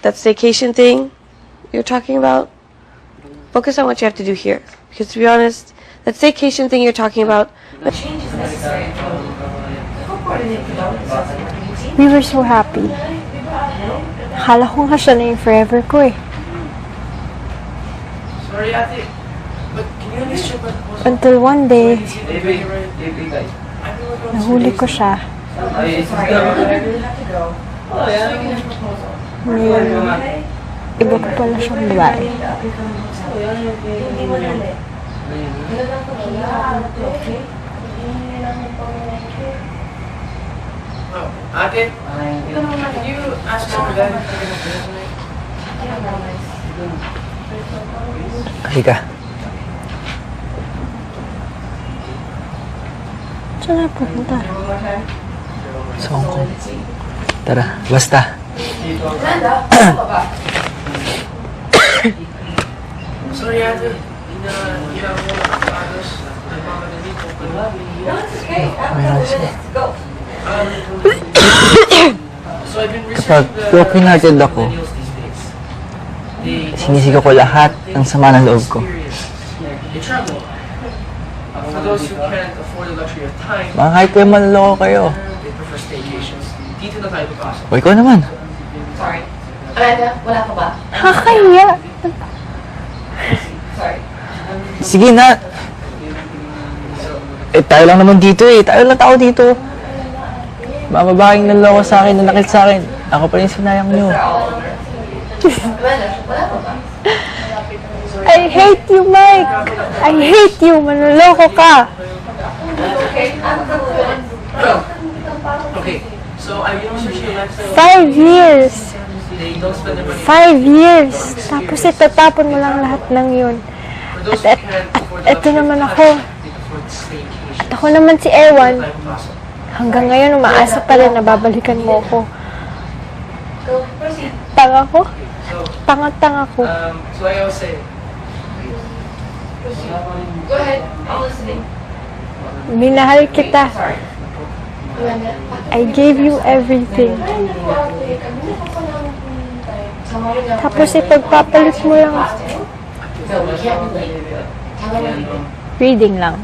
that staycation thing you're talking about, focus on what you have to do here. Because to be honest, that staycation thing you're talking about, Change is necessary. We were so happy. Akala ko nga siya na yung forever ko eh. Sorry, ate. But can you at least check what Until one day, nahuli ko siya. May iba ko pala siyang babae. Ate, can you ask Mom and Dad if they're gonna dinner tonight? Halika. Saan na pupunta? Sa Hong Kong. Tara, basta. Sorry, ate. Hindi na ako nakakaagos. Nagmamadali ko. Mayroon siya. So I've been Kapag researching the broken-hearted ako, millennials these days. sinisigaw ko lahat ng sama ng loob ko. They travel. For those who can't afford the luxury of time, Mga kahit kayo manloko kayo. they prefer staycations. Dito na tayo papasok. O ikaw naman. Sorry. Amanda, wala ka ba? Nakakahiya. Sorry. Sige na. Eh, tayo lang naman dito eh. Tayo lang tao dito. Mga babaeng naloko sa akin, nanakit sa akin. Ako pa rin sinayang nyo. Amanda, wala ka ba? I hate you, Mike! I hate you! Manloloko ka! Okay, I'm good. Okay, so I've been researching your lifestyle. 5 years! They don't spend their money. 5 years! Tapos itatapon mo lang lahat ng yun. For those who can't afford the Eto luxury of naman time, ako. they prefer staycations. Ako naman si Ewan. Tayo papasok. Hanggang ngayon, umaasa pa rin na babalikan mo ako. Go, proceed. Tanga ko? So, Tanga-tanga ko. so like I was saying, Go ahead. I'm listening. Minahal kita. Sorry. Amanda. I gave you everything. Tapos ipagpapalit mo lang. No, we can't be late. Tell them Reading lang.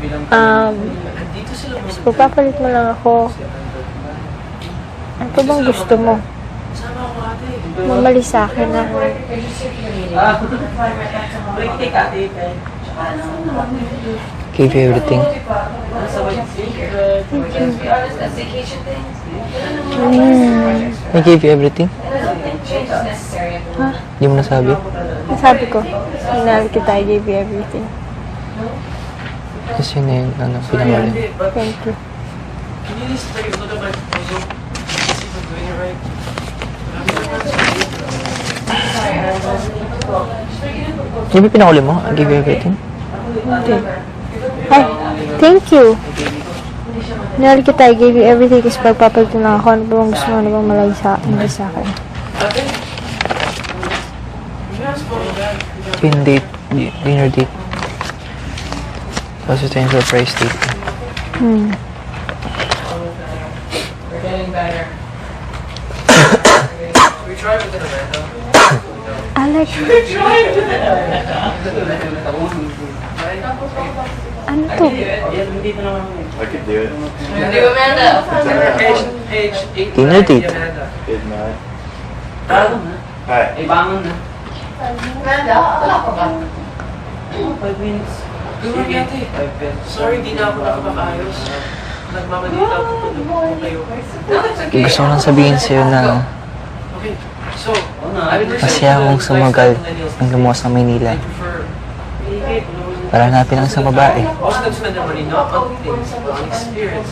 andito sila mga Pagpapalit mo lang ako. Ano pa bang gusto mo? sama ako ate. Mamalis sa akin na. Gave you everything. I gave you everything. Hindi mo nasabi? Sabi ko, minahal kita, I gave you everything. Kasi yun na yung pinamali. Thank you. Can you just take a look at my proposal? See if I'm doing it right. Di ba pinakuli mo? I gave you everything. Okay. Ay, thank you. Minahal kita, I gave you everything kasi pagpapalit mo lang ako. Ano ba bang gusto mo? Ano bang malay sa akin? Ate? Yes, po. Yung date, dinner date. Tapos ito yung surprise date. We're getting better. We tried with it, Amanda. Alex, ano to? I could do it. Hindi, Amanda. Page 8. Dinner date. Amanda. Did not. Hi. Hi. Amanda, wala ka ba? 5 minutes. Good ate. Sorry, di na ako nakapakaayos. Nagmamadali ako kung kayo. Gusto ko lang sabihin sa'yo na Okay, so, I've been masaya akong sumagal ng lumuwas ng Maynila para hanapin ang isang babae. Most of them spend their money not on things, but on experience.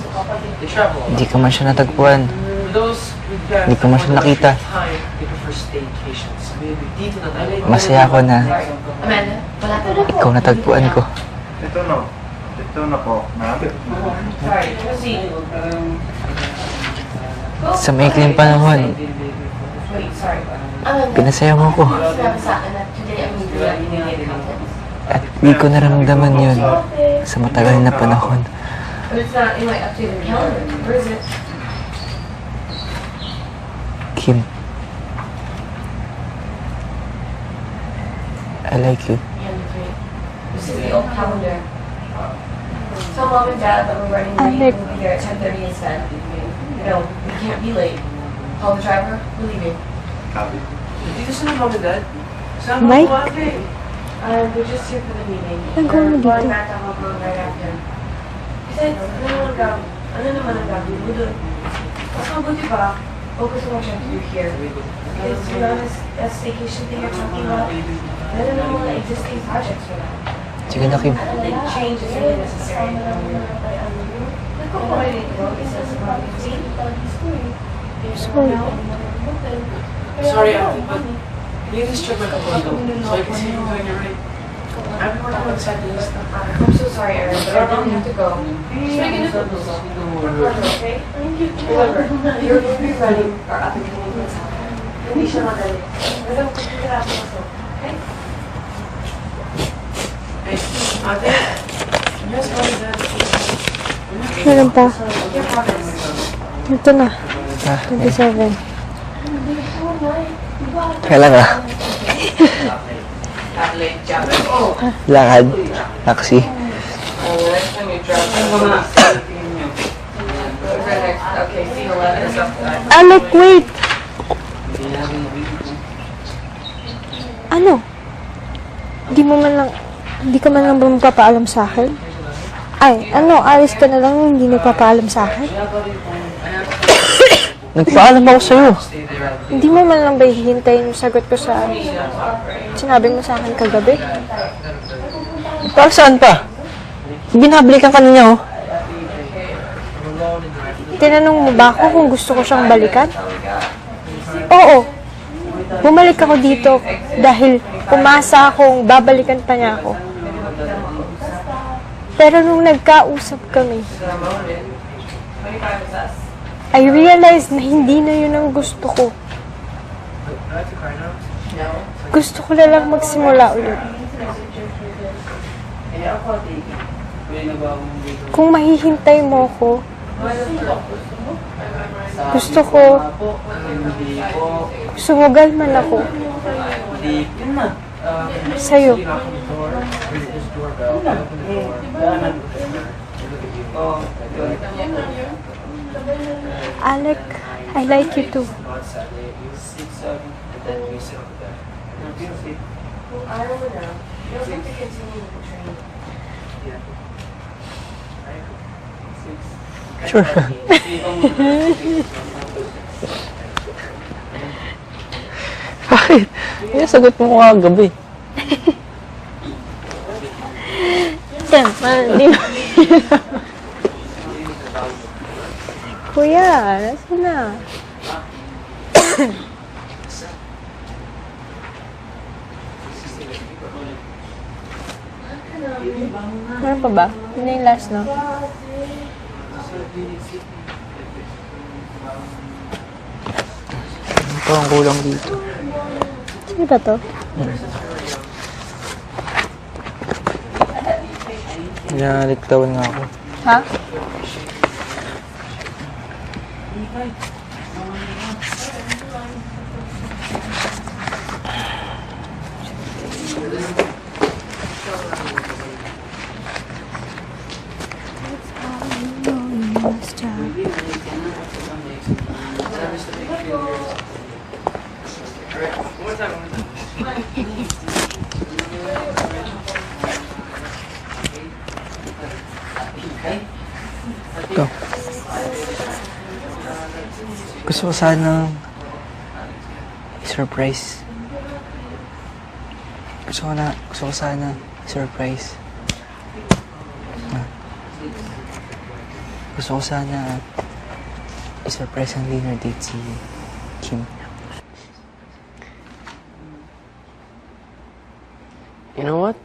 They travel. Hindi ko man siya natagpuan. For those who can't Hindi ko man siya afford the nakita. luxury of time, they prefer staycations. Dito na tayo. Masaya ako na Amanda, wala ka ba? ikaw natagpuan ko. Ito no. Ito na po. Ma'am. Sorry, proceed. Sa maikling panahon, Wait, sorry. Amanda, pinasaya mo ako. sinabi sa akin na today I'm meeting the accountant. At di ko naramdaman yun sa matagal na panahon. But it's not in my updated calendar. Where is it? Kim, I like you. This is the old calendar. Tell mom and dad that we're running late. We'll be there at 10:30 instead. No, we can't be late. Call the driver. We're leaving. Copy. Dito sila mom and dad. Saan Mike? mo ate? We're just here for the meeting. Nagawa mo We're going dito? back to Hong Kong right after. Besides, ano naman ang gagawin mo dun? Mas mabuti ba, focus on what you have to do here. Because to be honest, that staycation thing you're talking about, I don't know mga existing projects for that. Sige na, Kim. I don't think change is really necessary. Nagko-coordinate the road, it says about 15. Sorry, ate, but you just check my kapatid so I can see you doing it right. I've been working on side list. I'm so sorry, Erin, but I really have to go. Just make it okay? Remember, your movie running are up and coming with Hindi siya madali. Pero pagkakirap mo so, okay? Hey, ate. Yes, mom and dad. Meron pa. Your progress. Ito na. 27. Kailan ka? Late job. Oh, Lakad? Taxi? Next time you drive, okay, see you 11. Alec, wait! Ano? Di ka man lang ba magpapaalam sa akin? Ay, ano, alis ka na lang hindi nagpapaalam sa akin? Nagpaalam ako sa'yo. Hindi mo man lang ba hihintayin yung sagot ko sa sinabi mo sa akin kagabi? Para saan pa? Binabalikan ka na niya, oh. Tinanong mo ba ako kung gusto ko siyang balikan? Oo. Bumalik ako dito dahil umasa akong babalikan pa niya ako. Pero nung nagkausap kami, I realized na hindi na yun ang gusto ko. Gusto ko na lang magsimula ulit. Kung mahihintay mo ako, gusto ko, sumugal man ako sa'yo. Alec, I like you too. Sure. Bakit? Yung sagot mo ko kagabi. Di ba? Kuya, nasa na? Meron pa ba? Yun na yung last, no? Ito ang kulang dito. Sino ba to? Nalitawan nga ako. Ha? Ito. Gusto ko sana i-surprise. Gusto ko sana i-surprise. Gusto ko sana i-surprise ang dinner date si Kim. You know what?